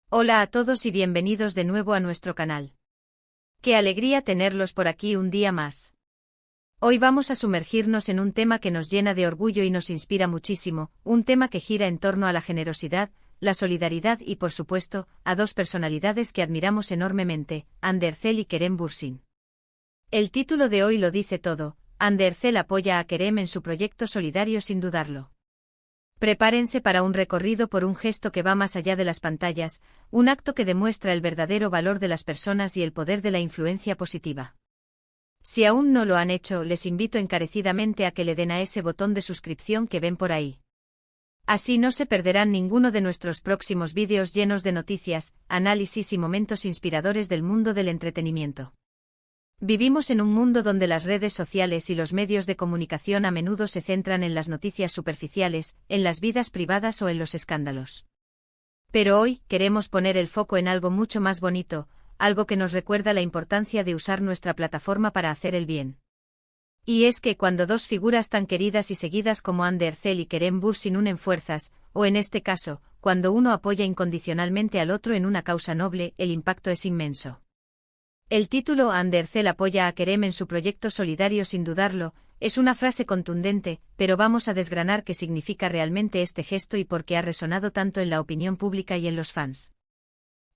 Hola a todos y bienvenidos de nuevo a nuestro canal. Qué alegría tenerlos por aquí un día más. Hoy vamos a sumergirnos en un tema que nos llena de orgullo y nos inspira muchísimo, un tema que gira en torno a la generosidad, la solidaridad y por supuesto, a dos personalidades que admiramos enormemente, Ander Zel y Kerem Bürsin. El título de hoy lo dice todo, Ander Zel apoya a Kerem en su proyecto solidario sin dudarlo. Prepárense para un recorrido por un gesto que va más allá de las pantallas, un acto que demuestra el verdadero valor de las personas y el poder de la influencia positiva. Si aún no lo han hecho, les invito encarecidamente a que le den a ese botón de suscripción que ven por ahí. Así no se perderán ninguno de nuestros próximos vídeos llenos de noticias, análisis y momentos inspiradores del mundo del entretenimiento. Vivimos en un mundo donde las redes sociales y los medios de comunicación a menudo se centran en las noticias superficiales, en las vidas privadas o en los escándalos. Pero hoy queremos poner el foco en algo mucho más bonito, algo que nos recuerda la importancia de usar nuestra plataforma para hacer el bien. Y es que cuando dos figuras tan queridas y seguidas como Ander Zel y Kerem Bürsin unen fuerzas, o en este caso, cuando uno apoya incondicionalmente al otro en una causa noble, el impacto es inmenso. El título Ander Zel apoya a Kerem en su proyecto solidario sin dudarlo, es una frase contundente, pero vamos a desgranar qué significa realmente este gesto y por qué ha resonado tanto en la opinión pública y en los fans.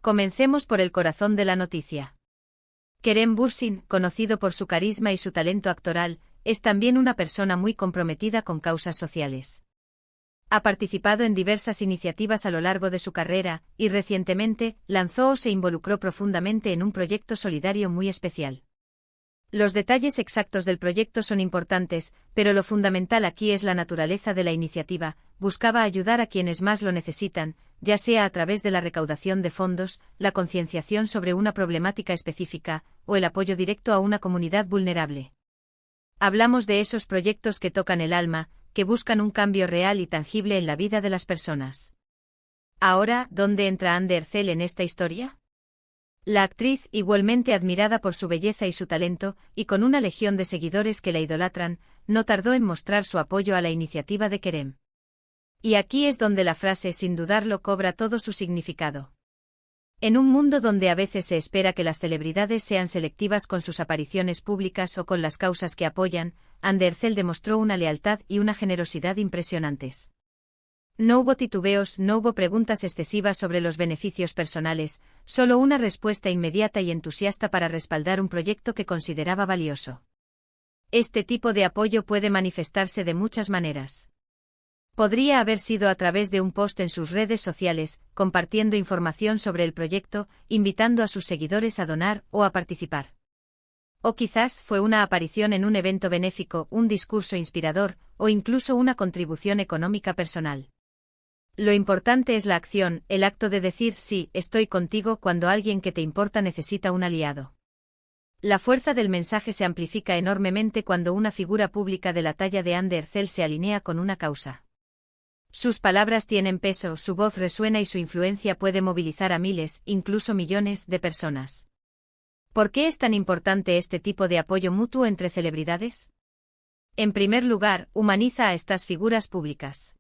Comencemos por el corazón de la noticia. Kerem Bürsin, conocido por su carisma y su talento actoral, es también una persona muy comprometida con causas sociales. Ha participado en diversas iniciativas a lo largo de su carrera, y recientemente, lanzó o se involucró profundamente en un proyecto solidario muy especial. Los detalles exactos del proyecto son importantes, pero lo fundamental aquí es la naturaleza de la iniciativa. Buscaba ayudar a quienes más lo necesitan, ya sea a través de la recaudación de fondos, la concienciación sobre una problemática específica, o el apoyo directo a una comunidad vulnerable. Hablamos de esos proyectos que tocan el alma, que buscan un cambio real y tangible en la vida de las personas. Ahora, ¿dónde entra Ander Zel en esta historia? La actriz, igualmente admirada por su belleza y su talento, y con una legión de seguidores que la idolatran, no tardó en mostrar su apoyo a la iniciativa de Kerem. Y aquí es donde la frase sin dudarlo cobra todo su significado. En un mundo donde a veces se espera que las celebridades sean selectivas con sus apariciones públicas o con las causas que apoyan, Ander Zel demostró una lealtad y una generosidad impresionantes. No hubo titubeos, no hubo preguntas excesivas sobre los beneficios personales, solo una respuesta inmediata y entusiasta para respaldar un proyecto que consideraba valioso. Este tipo de apoyo puede manifestarse de muchas maneras. Podría haber sido a través de un post en sus redes sociales, compartiendo información sobre el proyecto, invitando a sus seguidores a donar o a participar. O quizás fue una aparición en un evento benéfico, un discurso inspirador, o incluso una contribución económica personal. Lo importante es la acción, el acto de decir sí, estoy contigo cuando alguien que te importa necesita un aliado. La fuerza del mensaje se amplifica enormemente cuando una figura pública de la talla de Ander Zel se alinea con una causa. Sus palabras tienen peso, su voz resuena y su influencia puede movilizar a miles, incluso millones, de personas. ¿Por qué es tan importante este tipo de apoyo mutuo entre celebridades? En primer lugar, humaniza a estas figuras públicas.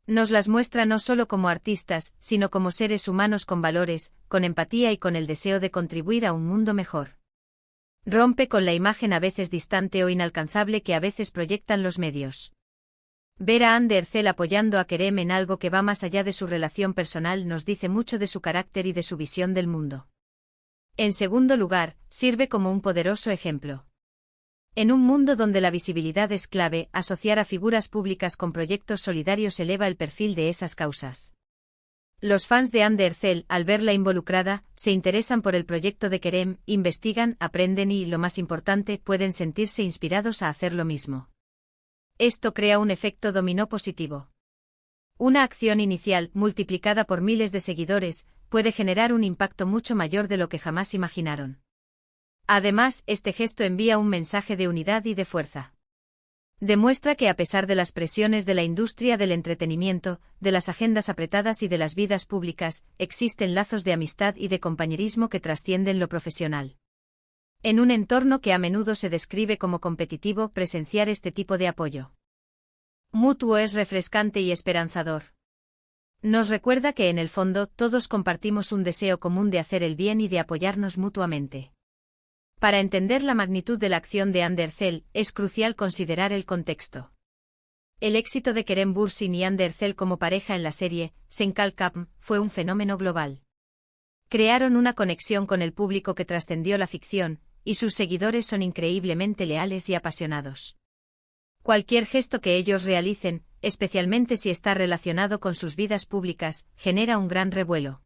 Nos las muestra no solo como artistas, sino como seres humanos con valores, con empatía y con el deseo de contribuir a un mundo mejor. Rompe con la imagen a veces distante o inalcanzable que a veces proyectan los medios. Ver a Ander Zel apoyando a Kerem en algo que va más allá de su relación personal nos dice mucho de su carácter y de su visión del mundo. En segundo lugar, sirve como un poderoso ejemplo. En un mundo donde la visibilidad es clave, asociar a figuras públicas con proyectos solidarios eleva el perfil de esas causas. Los fans de Ander Zel, al verla involucrada, se interesan por el proyecto de Kerem, investigan, aprenden y, lo más importante, pueden sentirse inspirados a hacer lo mismo. Esto crea un efecto dominó positivo. Una acción inicial, multiplicada por miles de seguidores, puede generar un impacto mucho mayor de lo que jamás imaginaron. Además, este gesto envía un mensaje de unidad y de fuerza. Demuestra que a pesar de las presiones de la industria del entretenimiento, de las agendas apretadas y de las vidas públicas, existen lazos de amistad y de compañerismo que trascienden lo profesional. En un entorno que a menudo se describe como competitivo, presenciar este tipo de apoyo mutuo es refrescante y esperanzador. Nos recuerda que en el fondo todos compartimos un deseo común de hacer el bien y de apoyarnos mutuamente. Para entender la magnitud de la acción de Andercel, es crucial considerar el contexto. El éxito de Kerem Bürsin y Andercel como pareja en la serie Senkalkapm fue un fenómeno global. Crearon una conexión con el público que trascendió la ficción, y sus seguidores son increíblemente leales y apasionados. Cualquier gesto que ellos realicen, especialmente si está relacionado con sus vidas públicas, genera un gran revuelo.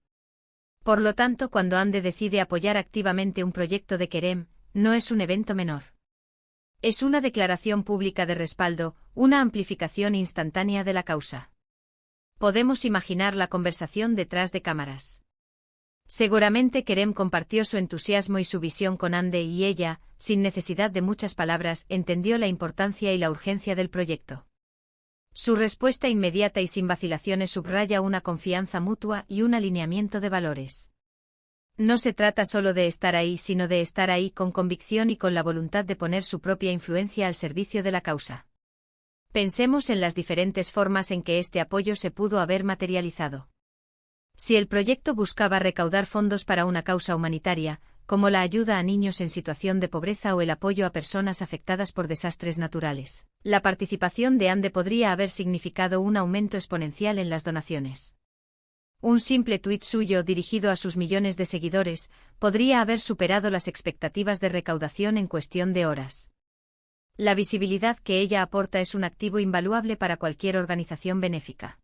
Por lo tanto, cuando Ande decide apoyar activamente un proyecto de Kerem, no es un evento menor. Es una declaración pública de respaldo, una amplificación instantánea de la causa. Podemos imaginar la conversación detrás de cámaras. Seguramente Kerem compartió su entusiasmo y su visión con Ande y ella, sin necesidad de muchas palabras, entendió la importancia y la urgencia del proyecto. Su respuesta inmediata y sin vacilaciones subraya una confianza mutua y un alineamiento de valores. No se trata solo de estar ahí, sino de estar ahí con convicción y con la voluntad de poner su propia influencia al servicio de la causa. Pensemos en las diferentes formas en que este apoyo se pudo haber materializado. Si el proyecto buscaba recaudar fondos para una causa humanitaria, como la ayuda a niños en situación de pobreza o el apoyo a personas afectadas por desastres naturales, la participación de Ande podría haber significado un aumento exponencial en las donaciones. Un simple tuit suyo dirigido a sus millones de seguidores podría haber superado las expectativas de recaudación en cuestión de horas. La visibilidad que ella aporta es un activo invaluable para cualquier organización benéfica.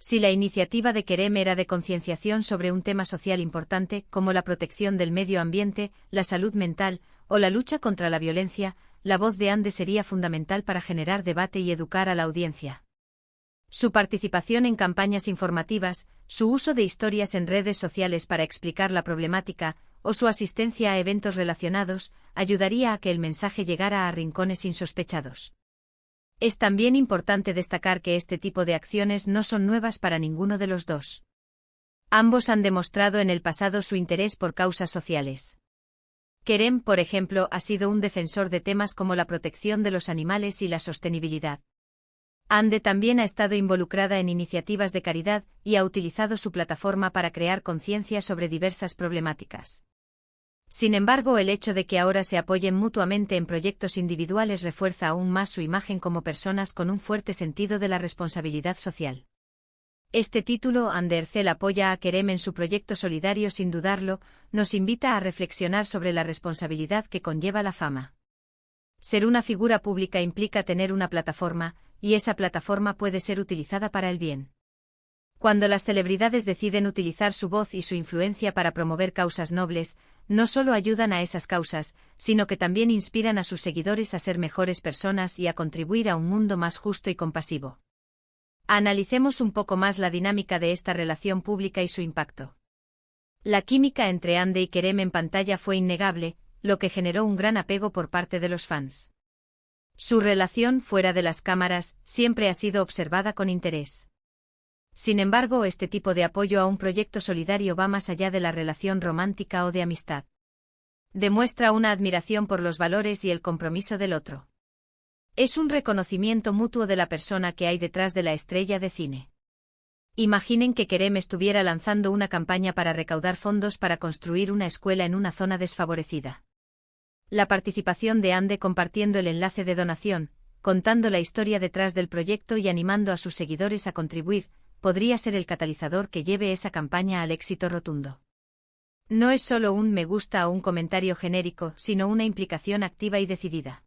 Si la iniciativa de Kerem era de concienciación sobre un tema social importante, como la protección del medio ambiente, la salud mental, o la lucha contra la violencia, la voz de Ande sería fundamental para generar debate y educar a la audiencia. Su participación en campañas informativas, su uso de historias en redes sociales para explicar la problemática, o su asistencia a eventos relacionados, ayudaría a que el mensaje llegara a rincones insospechados. Es también importante destacar que este tipo de acciones no son nuevas para ninguno de los dos. Ambos han demostrado en el pasado su interés por causas sociales. Kerem, por ejemplo, ha sido un defensor de temas como la protección de los animales y la sostenibilidad. Ande también ha estado involucrada en iniciativas de caridad y ha utilizado su plataforma para crear conciencia sobre diversas problemáticas. Sin embargo, el hecho de que ahora se apoyen mutuamente en proyectos individuales refuerza aún más su imagen como personas con un fuerte sentido de la responsabilidad social. Este título, Andercel apoya a Kerem en su proyecto solidario sin dudarlo, nos invita a reflexionar sobre la responsabilidad que conlleva la fama. Ser una figura pública implica tener una plataforma, y esa plataforma puede ser utilizada para el bien. Cuando las celebridades deciden utilizar su voz y su influencia para promover causas nobles, no solo ayudan a esas causas, sino que también inspiran a sus seguidores a ser mejores personas y a contribuir a un mundo más justo y compasivo. Analicemos un poco más la dinámica de esta relación pública y su impacto. La química entre Ande y Kerem en pantalla fue innegable, lo que generó un gran apego por parte de los fans. Su relación fuera de las cámaras siempre ha sido observada con interés. Sin embargo, este tipo de apoyo a un proyecto solidario va más allá de la relación romántica o de amistad. Demuestra una admiración por los valores y el compromiso del otro. Es un reconocimiento mutuo de la persona que hay detrás de la estrella de cine. Imaginen que Kerem estuviera lanzando una campaña para recaudar fondos para construir una escuela en una zona desfavorecida. La participación de Ande compartiendo el enlace de donación, contando la historia detrás del proyecto y animando a sus seguidores a contribuir, podría ser el catalizador que lleve esa campaña al éxito rotundo. No es solo un me gusta o un comentario genérico, sino una implicación activa y decidida.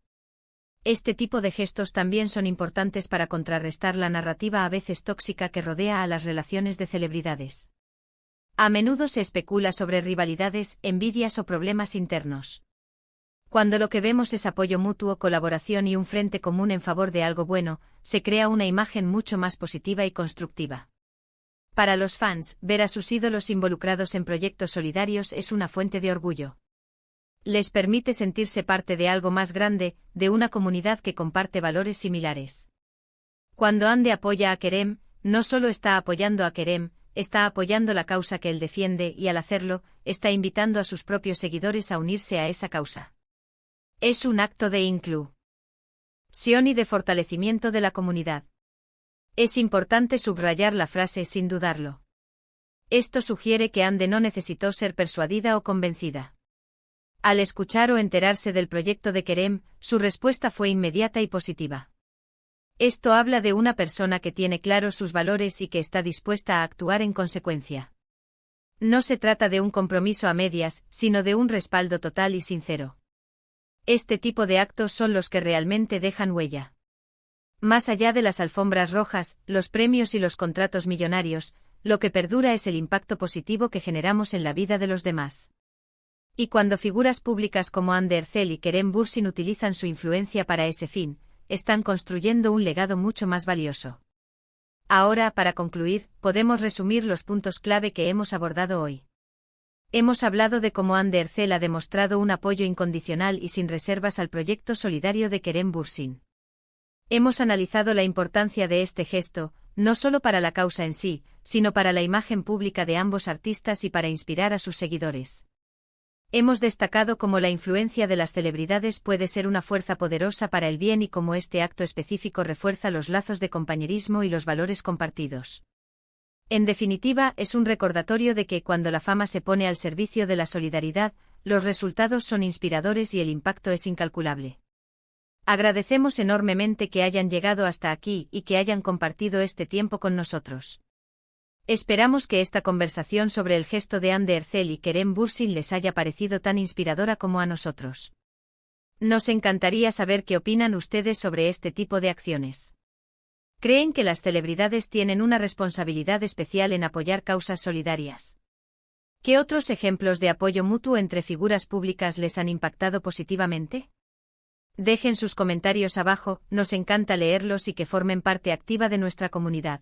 Este tipo de gestos también son importantes para contrarrestar la narrativa a veces tóxica que rodea a las relaciones de celebridades. A menudo se especula sobre rivalidades, envidias o problemas internos. Cuando lo que vemos es apoyo mutuo, colaboración y un frente común en favor de algo bueno, se crea una imagen mucho más positiva y constructiva. Para los fans, ver a sus ídolos involucrados en proyectos solidarios es una fuente de orgullo. Les permite sentirse parte de algo más grande, de una comunidad que comparte valores similares. Cuando Ande apoya a Kerem, no solo está apoyando a Kerem, está apoyando la causa que él defiende y al hacerlo, está invitando a sus propios seguidores a unirse a esa causa. Es un acto de inclusión y de fortalecimiento de la comunidad. Es importante subrayar la frase sin dudarlo. Esto sugiere que Ande no necesitó ser persuadida o convencida. Al escuchar o enterarse del proyecto de Kerem, su respuesta fue inmediata y positiva. Esto habla de una persona que tiene claros sus valores y que está dispuesta a actuar en consecuencia. No se trata de un compromiso a medias, sino de un respaldo total y sincero. Este tipo de actos son los que realmente dejan huella. Más allá de las alfombras rojas, los premios y los contratos millonarios, lo que perdura es el impacto positivo que generamos en la vida de los demás. Y cuando figuras públicas como Hande Erçel y Kerem Bürsin utilizan su influencia para ese fin, están construyendo un legado mucho más valioso. Ahora, para concluir, podemos resumir los puntos clave que hemos abordado hoy. Hemos hablado de cómo Hande Erçel ha demostrado un apoyo incondicional y sin reservas al proyecto solidario de Kerem Bürsin. Hemos analizado la importancia de este gesto, no solo para la causa en sí, sino para la imagen pública de ambos artistas y para inspirar a sus seguidores. Hemos destacado cómo la influencia de las celebridades puede ser una fuerza poderosa para el bien y cómo este acto específico refuerza los lazos de compañerismo y los valores compartidos. En definitiva, es un recordatorio de que cuando la fama se pone al servicio de la solidaridad, los resultados son inspiradores y el impacto es incalculable. Agradecemos enormemente que hayan llegado hasta aquí y que hayan compartido este tiempo con nosotros. Esperamos que esta conversación sobre el gesto de Hande Erçel y Kerem Bürsin les haya parecido tan inspiradora como a nosotros. Nos encantaría saber qué opinan ustedes sobre este tipo de acciones. ¿Creen que las celebridades tienen una responsabilidad especial en apoyar causas solidarias? ¿Qué otros ejemplos de apoyo mutuo entre figuras públicas les han impactado positivamente? Dejen sus comentarios abajo, nos encanta leerlos y que formen parte activa de nuestra comunidad.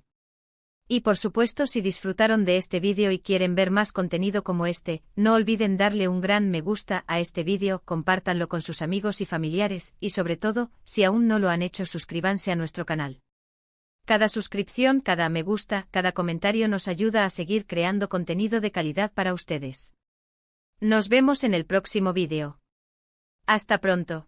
Y por supuesto, si disfrutaron de este vídeo y quieren ver más contenido como este, no olviden darle un gran me gusta a este vídeo, compártanlo con sus amigos y familiares, y sobre todo, si aún no lo han hecho, suscríbanse a nuestro canal. Cada suscripción, cada me gusta, cada comentario nos ayuda a seguir creando contenido de calidad para ustedes. Nos vemos en el próximo vídeo. Hasta pronto.